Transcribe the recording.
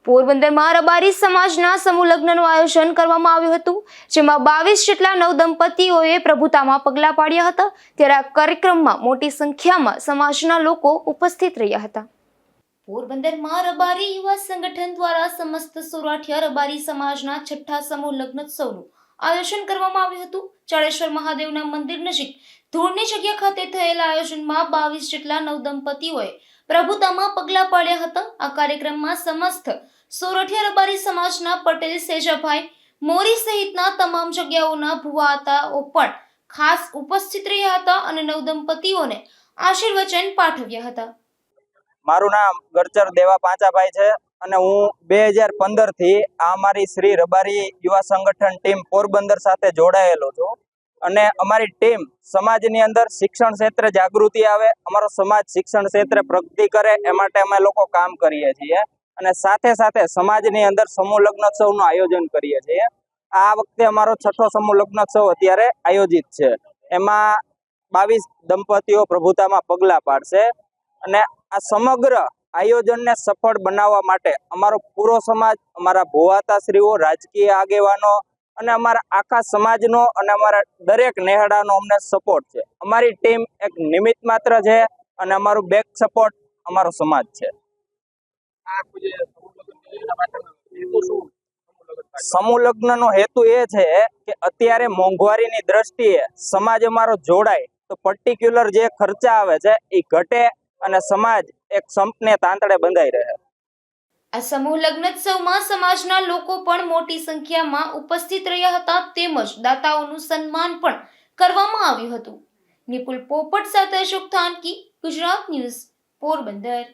પોરબંદરમાં રબારી સમાજના સમૂહ લગ્નનું આયોજન કરવામાં આવ્યું હતું, જેમાં 22 જેટલા નવદંપતીઓએ પ્રભુતામાં પગલાં પાડ્યા હતા। ત્યારે આ કાર્યક્રમમાં મોટી સંખ્યામાં સમાજના લોકો ઉપસ્થિત રહ્યા હતા। પોરબંદરમાં રબારી યુવા સંગઠન દ્વારા સમસ્ત સૌરાઠિયા રબારી સમાજના છઠ્ઠા સમૂહ લગ્નોત્સવનું આયોજન કરવામાં આવ્યું હતું। ચાળેશ્વર મહાદેવના મંદિર નજીક ધૂળની જગ્યા ખાતે થયેલા આયોજનમાં 22 જેટલા નવદંપતીઓએ પ્રભુતામાં પગલાં પાડ્યા હતા। આ કાર્યક્રમમાં સમસ્ત સોરઠિયા રબારી સમાજના પટેલ સેજાભાઈ મોરી સહિતના તમામ જગ્યાઓના ભુવાતાઓ પણ ખાસ ઉપસ્થિત રહ્યા હતા અને નવદંપતીઓને આશીર્વચન પાઠવ્યા હતા। મારું નામ ગરચર દેવા પાંચાભાઈ છે અને હું 2015 થી આ અમારી શ્રી રબારી યુવા સંગઠન ટીમ પોરબંદર સાથે જોડાયેલો છું અને અમારી ટીમ સમાજની અંદર શિક્ષણ ક્ષેત્રે જાગૃતિ આવે, અમારો સમાજ શિક્ષણ ક્ષેત્રે પ્રગતિ કરે એ માટે અમે લોકો કામ કરીએ છીએ અને સાથે સાથે સમાજની અંદર સમૂહ લગ્નોત્સવનું આયોજન કરીએ છીએ। આ વખતે અમારો છઠ્ઠો સમૂહ લગ્નોત્સવ અત્યારે આયોજિત છે। એમાં 22 દંપતીઓ પ્રભુતામાં પગલાં પાડશે અને આ સમગ્ર આયોજનને સફળ બનાવવા માટે અમારો પૂરો સમાજ, અમારા ભુવાતાશ્રીઓ, રાજકીય આગેવાનો અને અમારા આખા સમાજનો અને અમારા દરેક નેહડાનો અમને સપોર્ટ છે। અમારી ટીમ એક નિમિત્ત માત્ર છે અને અમારું બેક સપોર્ટ અમારો સમાજ છે। સમૂહ લગ્નનો હેતુ એ છે કે અત્યારે મોંઘવારીની દ્રષ્ટિએ સમાજ અમારો જોડાય તો પર્ટિક્યુલર જે ખર્ચા આવે છે એ ઘટે અને સમાજ એક સંપને તાંતડે બંધાઈ રહે। આ સમૂહ લગ્નોત્સવમાં સમાજના લોકો પણ મોટી સંખ્યામાં ઉપસ્થિત રહ્યા હતા, તેમજ દાતાઓનું સન્માન પણ કરવામાં આવ્યું હતું। નિપુલ પોપટ સાથે અશોક થાનકી, ગુજરાત ન્યૂઝ, પોરબંદર।